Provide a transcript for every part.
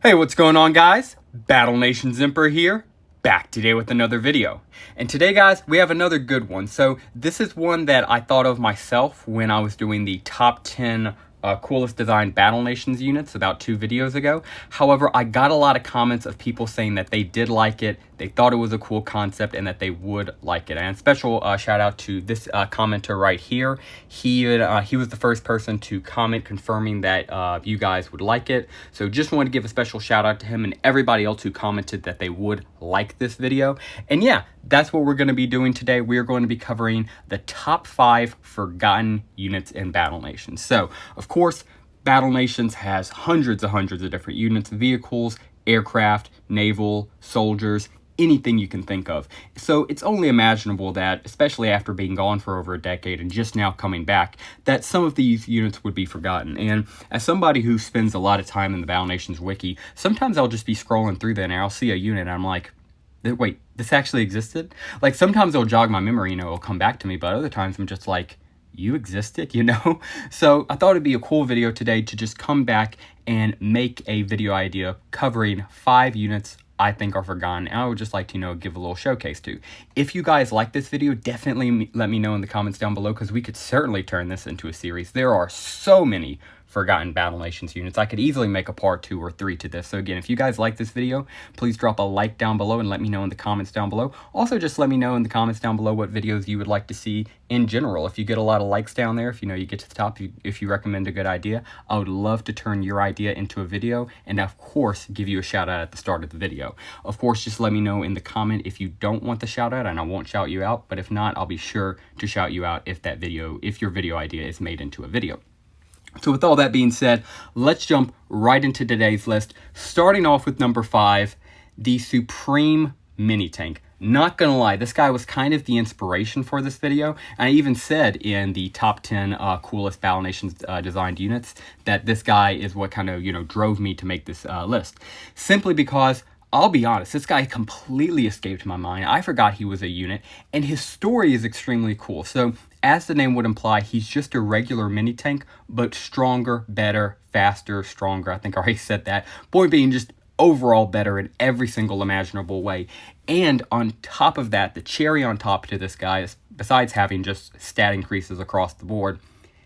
Hey, what's going on, guys? Battle Nation Zimper here, back today with another video. And today, guys, we have another good one. So this is one that I thought of myself when I was doing the top 10 coolest designed Battle Nations units about 2 videos ago. However, I got a lot of comments of people saying that they did like it, they thought it was a cool concept, and that they would like it. And special shout out to this commenter right here. He was the first person to comment confirming that you guys would like it. So just wanted to give a special shout out to him and everybody else who commented that they would like this video. And yeah, that's what we're going to be doing today. We are going to be covering the top 5 forgotten units in Battle Nations. So, of course, Battle Nations has hundreds of different units, vehicles, aircraft, naval, soldiers, anything you can think of. So it's only imaginable that, especially after being gone for over a decade and just now coming back, that some of these units would be forgotten. And as somebody who spends a lot of time in the Battle Nations wiki, sometimes I'll just be scrolling through there and I'll see a unit and I'm like, wait, this actually existed? Like, sometimes it'll jog my memory, it'll come back to me, but other times I'm just like, you existed, So I thought it'd be a cool video today to just come back and make a video idea covering 5 units I think are forgotten, and I would just like to, give a little showcase to. If you guys like this video, definitely let me know in the comments down below, because we could certainly turn this into a series. There are so many forgotten Battle Nations units. I could easily make a part 2 or 3 to this. So again, if you guys like this video, please drop a like down below and let me know in the comments down below. Also, just let me know in the comments down below what videos you would like to see in general. If you get a lot of likes down there, if you get to the top, if you recommend a good idea, I would love to turn your idea into a video and of course give you a shout out at the start of the video. Of course, just let me know in the comment if you don't want the shout out and I won't shout you out, but if not, I'll be sure to shout you out if your video idea is made into a video. So with all that being said, let's jump right into today's list, starting off with number 5, the Supreme Mini Tank. Not gonna lie, this guy was kind of the inspiration for this video. And I even said in the top 10 coolest Battle Nations designed units that this guy is what kind of, drove me to make this list. Simply because, I'll be honest, this guy completely escaped my mind. I forgot he was a unit, and his story is extremely cool. So, as the name would imply, he's just a regular mini tank, but stronger, better, faster, stronger. I think I already said that. Point being, just overall better in every single imaginable way. And on top of that, the cherry on top to this guy is, besides having just stat increases across the board,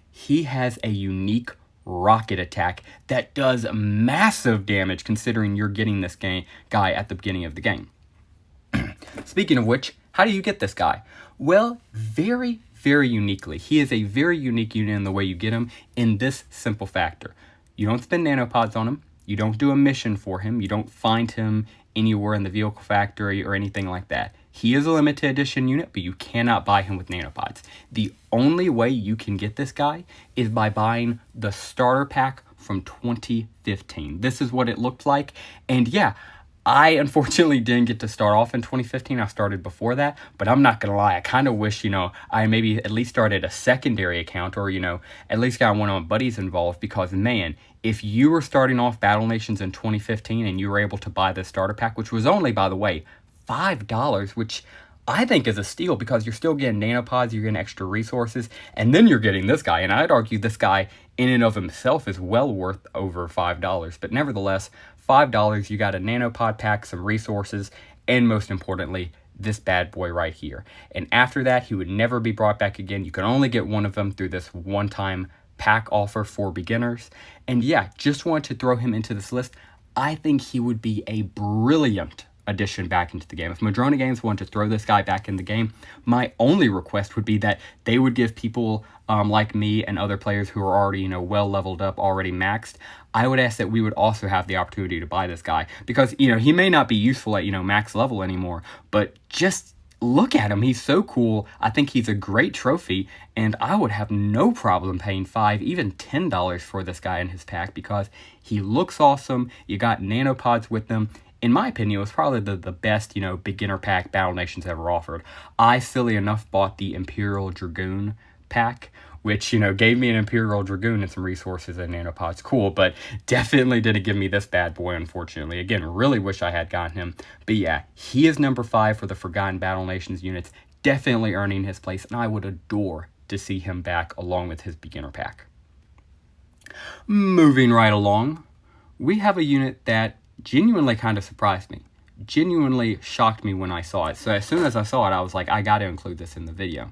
he has a unique rocket attack that does massive damage considering you're getting this guy at the beginning of the game. Speaking of which, how do you get this guy? Well, very uniquely. He is a very unique unit in the way you get him in this simple factor. You don't spend nanopods on him. You don't do a mission for him. You don't find him anywhere in the vehicle factory or anything like that. He is a limited edition unit, but you cannot buy him with nanopods. The only way you can get this guy is by buying the starter pack from 2015. This is what it looked like. And yeah, I unfortunately didn't get to start off in 2015. I started before that, but I'm not going to lie. I kind of wish, I maybe at least started a secondary account or, at least got one of my buddies involved, because man, if you were starting off Battle Nations in 2015 and you were able to buy this starter pack, which was only, by the way, $5, which I think is a steal because you're still getting nanopods, you're getting extra resources, and then you're getting this guy. And I'd argue this guy in and of himself is well worth over $5. But nevertheless, $5, you got a nanopod pack, some resources, and most importantly, this bad boy right here. And after that, he would never be brought back again. You can only get one of them through this one-time pack offer for beginners. And yeah, just wanted to throw him into this list. I think he would be a brilliant addition back into the game. If Madrona Games wanted to throw this guy back in the game, my only request would be that they would give people like me and other players who are already, well leveled up, already maxed, I would ask that we would also have the opportunity to buy this guy. Because, he may not be useful at, max level anymore, but just look at him. He's so cool. I think he's a great trophy, and I would have no problem paying $5, even $10 for this guy in his pack because he looks awesome. You got nanopods with them. In my opinion, it was probably the best, beginner pack Battle Nations ever offered. I, silly enough, bought the Imperial Dragoon pack, which, gave me an Imperial Dragoon and some resources and nanopods. Cool, but definitely didn't give me this bad boy, unfortunately. Again, really wish I had gotten him. But yeah, he is number 5 for the Forgotten Battle Nations units, definitely earning his place, and I would adore to see him back along with his beginner pack. Moving right along, we have a unit that genuinely kind of surprised me. Genuinely shocked me when I saw it. So as soon as I saw it, I was like, I got to include this in the video.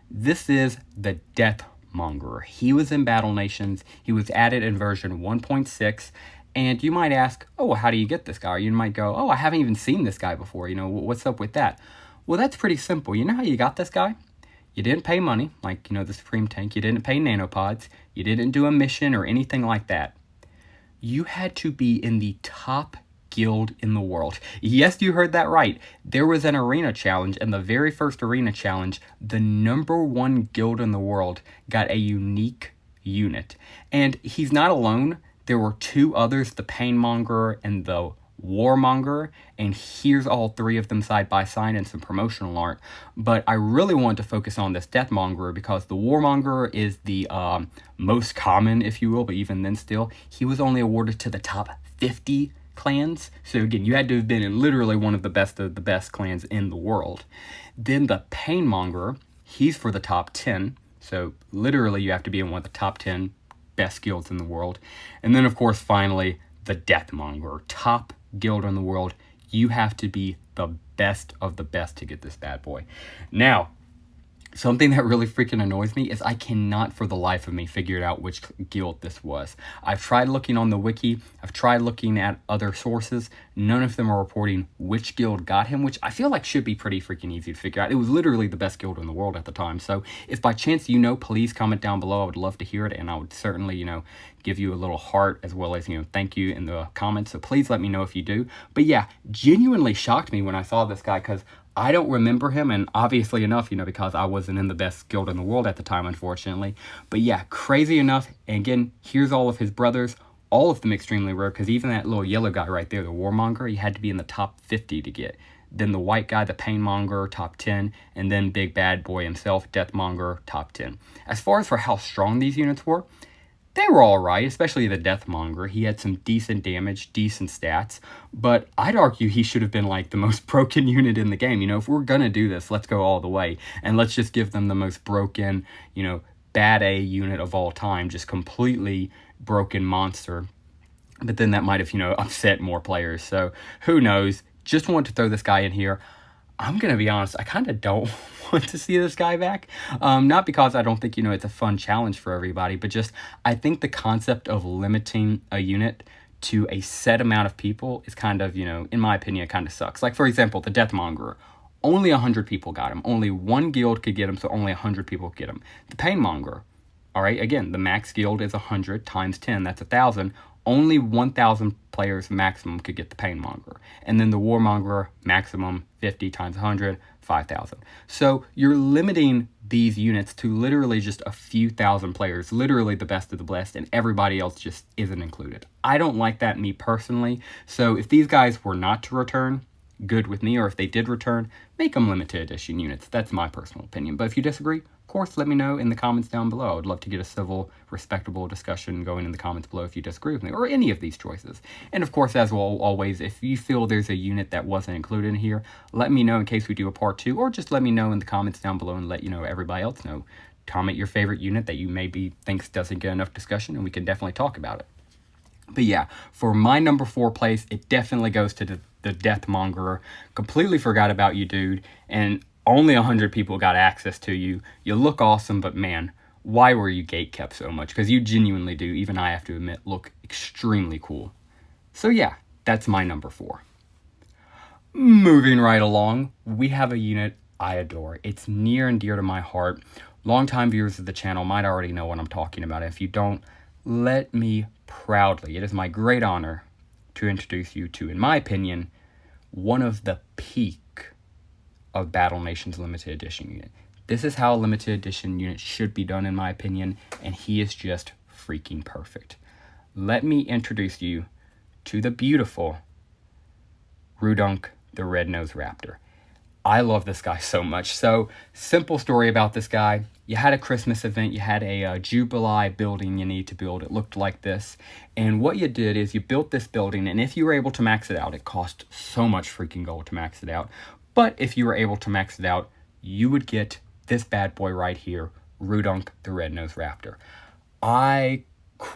This is the Deathmonger. He was in Battle Nations. He was added in version 1.6. And you might ask, oh, well, how do you get this guy? Or you might go, oh, I haven't even seen this guy before. You know, what's up with that? Well, that's pretty simple. You know how you got this guy? You didn't pay money, like, you know, the Supreme Tank. You didn't pay nanopods. You didn't do a mission or anything like that. You had to be in the top guild in the world. Yes, you heard that right. There was an arena challenge, and the very first arena challenge, the #1 guild in the world got a unique unit. And he's not alone. There were 2 others, the Painmonger and the Warmonger, and here's all 3 of them side by side in some promotional art. But I really want to focus on this Deathmonger because the Warmonger is the most common, if you will, but even then still, he was only awarded to the top 50 clans. So again, you had to have been in literally one of the best clans in the world. Then the Painmonger, he's for the top 10. So literally you have to be in one of the top 10 best guilds in the world. And then of course, finally, the Deathmonger, top guild in the world. You have to be the best of the best to get this bad boy. Now, something that really freaking annoys me is I cannot for the life of me figure out which guild this was. I've tried looking on the wiki. I've tried looking at other sources. None of them are reporting which guild got him, which I feel like should be pretty freaking easy to figure out. It was literally the best guild in the world at the time. So if by chance you know, please comment down below. I would love to hear it, and I would certainly, you know, give you a little heart as well as, you know, thank you in the comments. So please let me know if you do. But yeah, genuinely shocked me when I saw this guy because I don't remember him, and obviously enough, you know, because I wasn't in the best guild in the world at the time, unfortunately. But yeah, crazy enough. And again, here's all of his brothers, all of them extremely rare, because even that little yellow guy right there, the Warmonger, he had to be in the top 50 to get. Then the white guy, the Painmonger, top 10, and then big bad boy himself, Deathmonger, top 10. As far as for how strong these units were, they were all right, especially the Deathmonger. He had some decent damage, decent stats, but I'd argue he should have been like the most broken unit in the game. You know, if we're gonna do this, let's go all the way, and let's just give them the most broken, you know, bad A unit of all time, just completely broken monster. But then that might have, you know, upset more players, so who knows. Just want to throw this guy in here. I'm going to be honest, I kind of don't want to see this guy back. Not because I don't think, you know, it's a fun challenge for everybody, but just I think the concept of limiting a unit to a set amount of people is kind of, you know, in my opinion, it kind of sucks. Like, for example, the Deathmonger. Only 100 people got him. Only one guild could get him, so only 100 people could get him. The Painmonger, all right, again, the max guild is 100 times 10. That's 1,000. Only 1,000 players maximum could get the Painmonger. And then the Warmonger, maximum 50 times 100, 5,000. So you're limiting these units to literally just a few thousand players, literally the best of the best, and everybody else just isn't included. I don't like that, me personally. So if these guys were not to return, good with me, or if they did return, make them limited edition units. That's my personal opinion. But if you disagree, of course, let me know in the comments down below. I would love to get a civil, respectable discussion going in the comments below if you disagree with me, or any of these choices. And of course, as well, always, if you feel there's a unit that wasn't included in here, let me know in case we do a part 2, or just let me know in the comments down below and let, you know, everybody else know. Comment your favorite unit that you maybe thinks doesn't get enough discussion, and we can definitely talk about it. But yeah, for my number 4 place, it definitely goes to the Deathmonger. Completely forgot about you, dude, and only 100 people got access to you. You look awesome, but man, why were you gatekept so much? Because you genuinely do, even I have to admit, look extremely cool. So yeah, that's my number 4. Moving right along, we have a unit I adore. It's near and dear to my heart. Longtime viewers of the channel might already know what I'm talking about. If you don't, let me proudly, it is my great honor to introduce you to, in my opinion, one of the peak of Battle Nations limited edition unit. This is how a limited edition unit should be done, in my opinion, and he is just freaking perfect. Let me introduce you to the beautiful Rudunk, the red-nosed raptor. I love this guy so much. So, simple story about this guy. You had a Christmas event, you had a Jubilee building you need to build. It looked like this. And what you did is you built this building, and if you were able to max it out, it cost so much freaking gold to max it out. But if you were able to max it out, you would get this bad boy right here, Rudunk, the red-nosed raptor.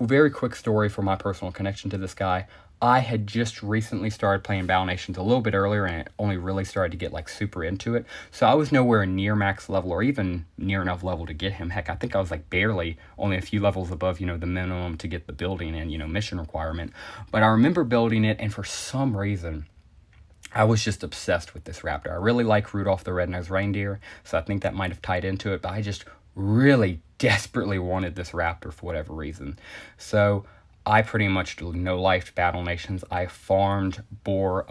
Very quick story for my personal connection to this guy. I had just recently started playing Battle Nations a little bit earlier, and it only really started to get like super into it. So I was nowhere near max level or even near enough level to get him. Heck, I think I was like barely only a few levels above, the minimum to get the building and, mission requirement. But I remember building it, and for some reason, I was just obsessed with this raptor. I really like Rudolph the Red-Nosed Reindeer, so I think that might have tied into it, but I just really desperately wanted this raptor for whatever reason. So I pretty much no-lifed Battle Nations. I farmed Boar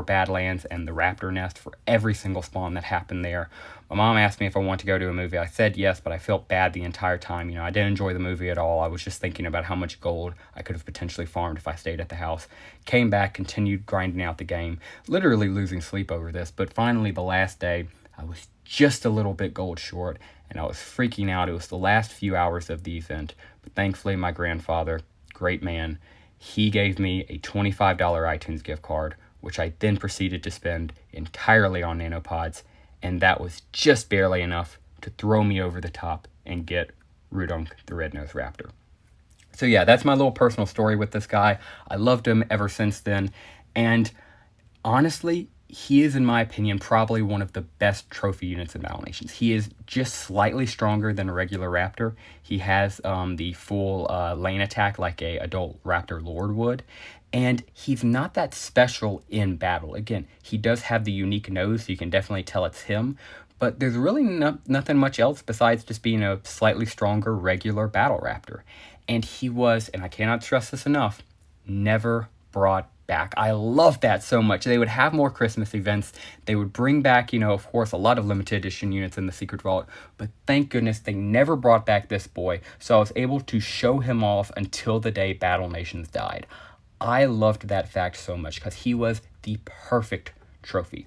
Badlands and the Raptor Nest for every single spawn that happened there. My mom asked me if I wanted to go to a movie. I said yes, but I felt bad the entire time. I didn't enjoy the movie at all. I was just thinking about how much gold I could have potentially farmed if I stayed at the house. Came back, continued grinding out the game, literally losing sleep over this. But finally, the last day, I was just a little bit gold short, and I was freaking out. It was the last few hours of the event, but thankfully my grandfather, great man, he gave me a $25 iTunes gift card, which I then proceeded to spend entirely on nanopods, and that was just barely enough to throw me over the top and get Rudunk the Red-Nosed Raptor. So yeah, that's my little personal story with this guy. I loved him ever since then, and honestly, he is, in my opinion, probably one of the best trophy units in Battle Nations. He is just slightly stronger than a regular Raptor. He has the full lane attack like a adult Raptor Lord would. And he's not that special in battle. Again, he does have the unique nose, so you can definitely tell it's him. But there's really nothing much else besides just being a slightly stronger regular battle Raptor. And he was, and I cannot stress this enough, never brought back. I love that so much. They would have more Christmas events. They would bring back, of course, a lot of limited edition units in the Secret Vault, but thank goodness they never brought back this boy, so I was able to show him off until the day Battle Nations died. I loved that fact so much because he was the perfect trophy.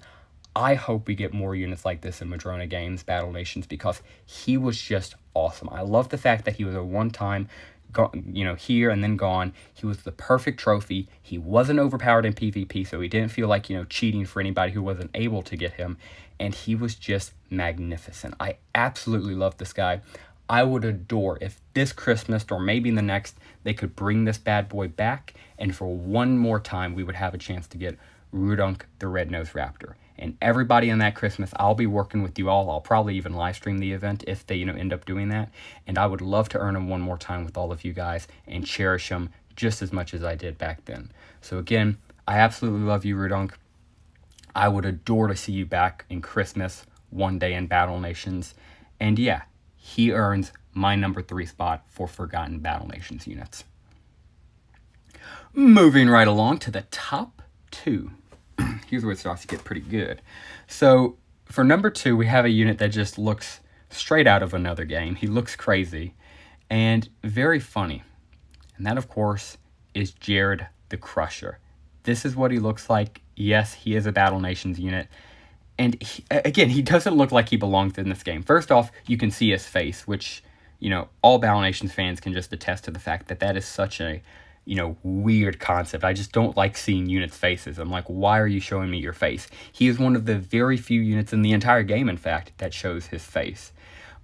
I hope we get more units like this in Madrona Games Battle Nations because he was just awesome. I love the fact that he was a one-time here and then gone. He was the perfect trophy. He wasn't overpowered in PvP, so he didn't feel like, cheating for anybody who wasn't able to get him. And he was just magnificent. I absolutely love this guy. I would adore if this Christmas or maybe in the next, they could bring this bad boy back, and for one more time, we would have a chance to get Rudunk the Red-Nosed Raptor. And everybody in that Christmas, I'll be working with you all. I'll probably even live stream the event if they, end up doing that. And I would love to earn him one more time with all of you guys and cherish him just as much as I did back then. So again, I absolutely love you, Rudunk. I would adore to see you back in Christmas one day in Battle Nations. And yeah, he earns my number 3 spot for Forgotten Battle Nations units. Moving right along to the top 2. Here's where it starts to get pretty good. So for number 2, we have a unit that just looks straight out of another game. He looks crazy and very funny. And that, of course, is Jared the Crusher. This is what he looks like. Yes, he is a Battle Nations unit. And again, he doesn't look like he belongs in this game. First off, you can see his face, which, all Battle Nations fans can just attest to the fact that that is such a weird concept. I just don't like seeing units' faces. I'm like, why are you showing me your face? He is one of the very few units in the entire game, in fact, that shows his face.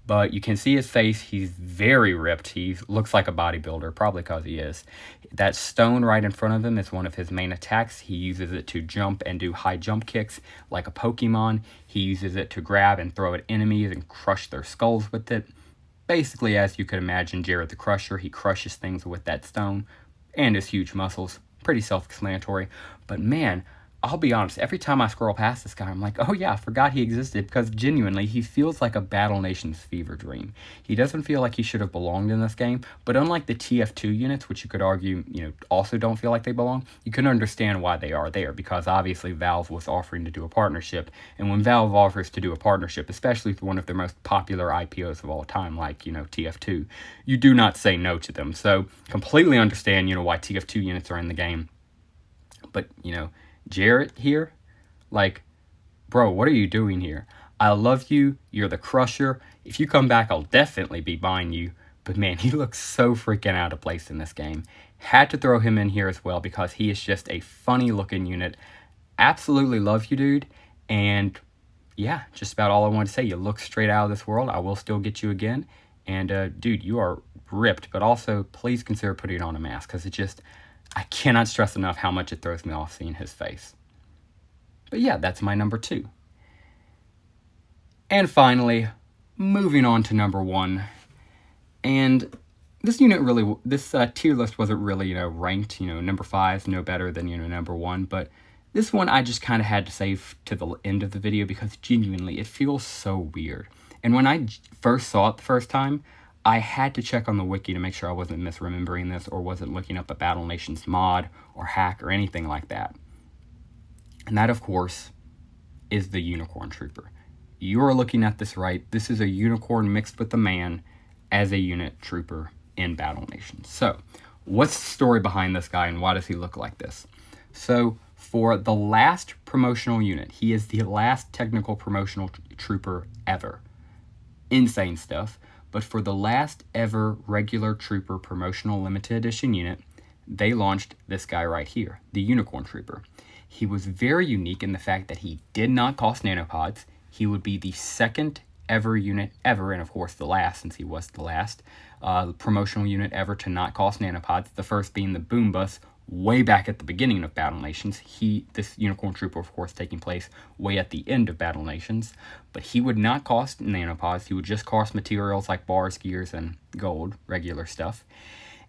But you can see his face. He's very ripped. He looks like a bodybuilder, probably because he is. That stone right in front of him is one of his main attacks. He uses it to jump and do high jump kicks like a Pokemon. He uses it to grab and throw at enemies and crush their skulls with it. Basically, as you could imagine, Jared the Crusher, he crushes things with that stone. And his huge muscles. Pretty self-explanatory. But man, I'll be honest, every time I scroll past this guy, I'm like, oh yeah, I forgot he existed, because genuinely, he feels like a Battle Nations fever dream. He doesn't feel like he should have belonged in this game, but unlike the TF2 units, which you could argue, also don't feel like they belong, you can understand why they are there, because obviously Valve was offering to do a partnership, and when Valve offers to do a partnership, especially with one of their most popular IPOs of all time, like, TF2, you do not say no to them. So, completely understand, why TF2 units are in the game. But, Jarrett here, like, bro, what are you doing here? I love you. You're the Crusher. If you come back, I'll definitely be buying you. But man, he looks so freaking out of place in this game. Had to throw him in here as well because he is just a funny looking unit. Absolutely love you, dude. And yeah, just about all I want to say. You look straight out of this world. I will still get you again. And dude, you are ripped. But also, please consider putting on a mask because it just... I cannot stress enough how much it throws me off seeing his face. But yeah, that's my number 2. And finally, moving on to number 1. And this unit really, this tier list wasn't really, ranked. Number 5 is no better than, number 1. But this one I just kind of had to save to the end of the video because genuinely it feels so weird. And when I first saw it the first time, I had to check on the wiki to make sure I wasn't misremembering this or wasn't looking up a Battle Nations mod or hack or anything like that. And that, of course, is the Unicorn Trooper. You are looking at this right. This is a unicorn mixed with a man as a unit trooper in Battle Nations. So, what's the story behind this guy and why does he look like this? So, for the last promotional unit, he is the last technical promotional trooper ever. Insane stuff. But for the last ever regular trooper promotional limited edition unit, they launched this guy right here, the Unicorn Trooper. He was very unique in the fact that he did not cost nanopods. He would be the second ever unit ever, and of course the last, since he was the last promotional unit ever to not cost nanopods. The first being the Boom Bus way back at the beginning of Battle Nations. This Unicorn Trooper, of course, taking place way at the end of Battle Nations, but he would not cost nanopods. He would just cost materials like bars, gears, and gold, regular stuff.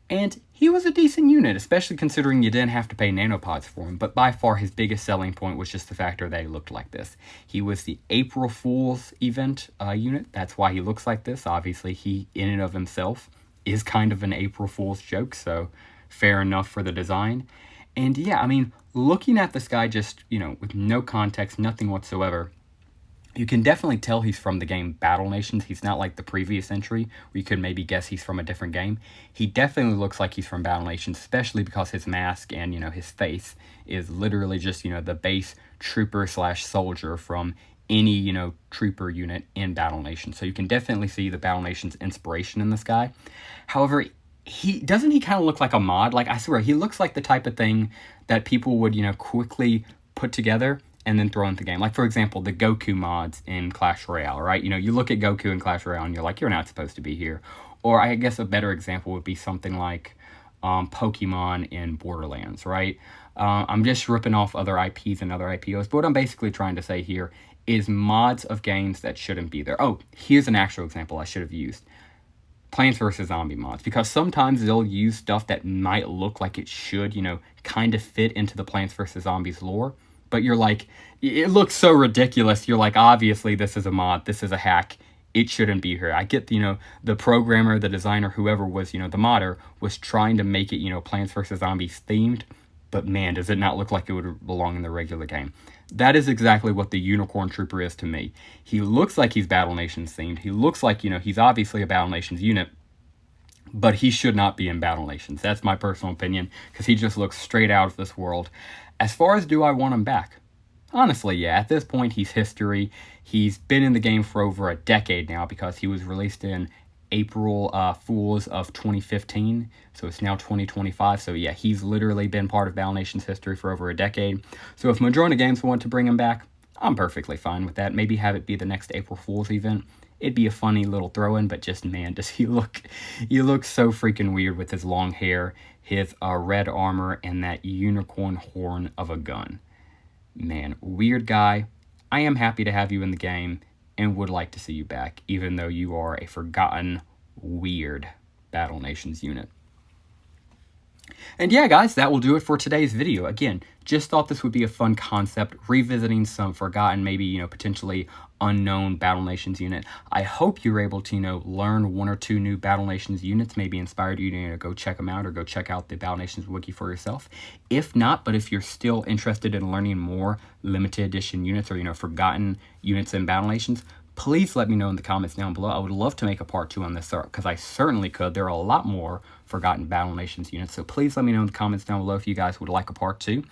And he was a decent unit, especially considering you didn't have to pay nanopods for him, but by far his biggest selling point was just the factor that he looked like this. He was the April Fool's event unit. That's why he looks like this. Obviously, he, in and of himself, is kind of an April Fool's joke, so fair enough for the design. And yeah, I mean, looking at this guy just, with no context, nothing whatsoever, you can definitely tell he's from the game Battle Nations. He's not like the previous entry where you could maybe guess he's from a different game. He definitely looks like he's from Battle Nations, especially because his mask and, his face is literally just, the base trooper / soldier from any, trooper unit in Battle Nations. So you can definitely see the Battle Nations inspiration in this guy. However, he kind of look like a mod? Like, I swear, he looks like the type of thing that people would, quickly put together and then throw into the game. Like, for example, the Goku mods in Clash Royale, right? You look at Goku in Clash Royale and you're like, you're not supposed to be here. Or I guess a better example would be something like Pokemon in Borderlands, right? I'm just ripping off other IPs and other IPOs, but what I'm basically trying to say here is mods of games that shouldn't be there. Oh, here's an actual example I should have used. Plants vs. Zombie mods, because sometimes they'll use stuff that might look like it should, kind of fit into the Plants vs. Zombies lore, but you're like, it looks so ridiculous, you're like, obviously this is a mod, this is a hack, it shouldn't be here. I get, the programmer, the designer, whoever was, the modder, was trying to make it, Plants vs. Zombies themed, but man, does it not look like it would belong in the regular game. That is exactly what the Unicorn Trooper is to me. He looks like he's Battle Nations themed. He looks like, he's obviously a Battle Nations unit, but he should not be in Battle Nations. That's my personal opinion, because he just looks straight out of this world. As far as do I want him back? Honestly, yeah, at this point, he's history. He's been in the game for over a decade now, because he was released in April Fools of 2015, so it's now 2025, so yeah, he's literally been part of Battle Nations history for over a decade. So if Madrona Games want to bring him back, I'm perfectly fine with that. Maybe have it be the next April Fool's event. It'd be a funny little throw-in, but just, man, does he looks so freaking weird with his long hair, his red armor, and that unicorn horn of a gun. Man, weird guy. I am happy to have you in the game and would like to see you back, even though you are a forgotten, weird Battle Nations unit. And yeah, guys, that will do it for today's video. Again, just thought this would be a fun concept, revisiting some forgotten, maybe, potentially unknown Battle Nations unit. I hope you're able to, learn one or two new Battle Nations units, maybe inspired you to go check them out or go check out the Battle Nations wiki for yourself. If not, but if you're still interested in learning more limited edition units or, forgotten units in Battle Nations, please let me know in the comments down below. I would love to make a part 2 on this, because I certainly could. There are a lot more forgotten Battle Nations units, so please let me know in the comments down below if you guys would like a part 2.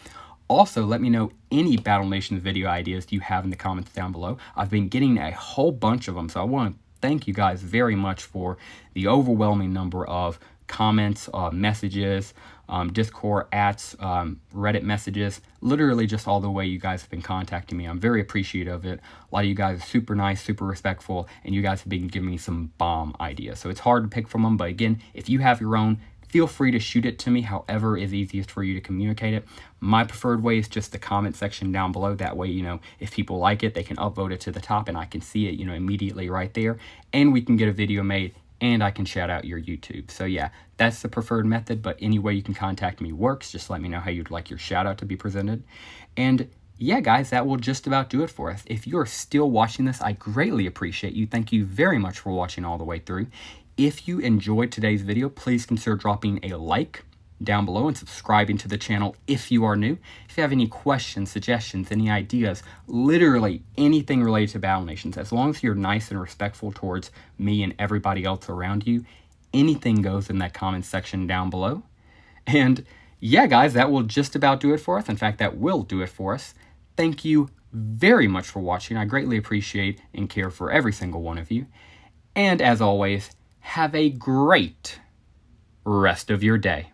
Also, let me know any Battle Nations video ideas you have in the comments down below. I've been getting a whole bunch of them, so I want to thank you guys very much for the overwhelming number of comments, messages, Discord ads, Reddit messages, literally just all the way you guys have been contacting me. I'm very appreciative of it. A lot of you guys are super nice, super respectful, and you guys have been giving me some bomb ideas. So it's hard to pick from them, but again, if you have your own, feel free to shoot it to me however is easiest for you to communicate it. My preferred way is just the comment section down below. That way, if people like it, they can upvote it to the top and I can see it, immediately right there. And we can get a video made and I can shout out your YouTube. So yeah, that's the preferred method, but any way you can contact me works. Just let me know how you'd like your shout out to be presented. And yeah, guys, that will just about do it for us. If you're still watching this, I greatly appreciate you. Thank you very much for watching all the way through. If you enjoyed today's video, please consider dropping a like down below and subscribing to the channel if you are new. If you have any questions, suggestions, any ideas, literally anything related to Battle Nations, as long as you're nice and respectful towards me and everybody else around you, anything goes in that comment section down below. And yeah, guys, that will just about do it for us. In fact, that will do it for us. Thank you very much for watching. I greatly appreciate and care for every single one of you. And as always, have a great rest of your day.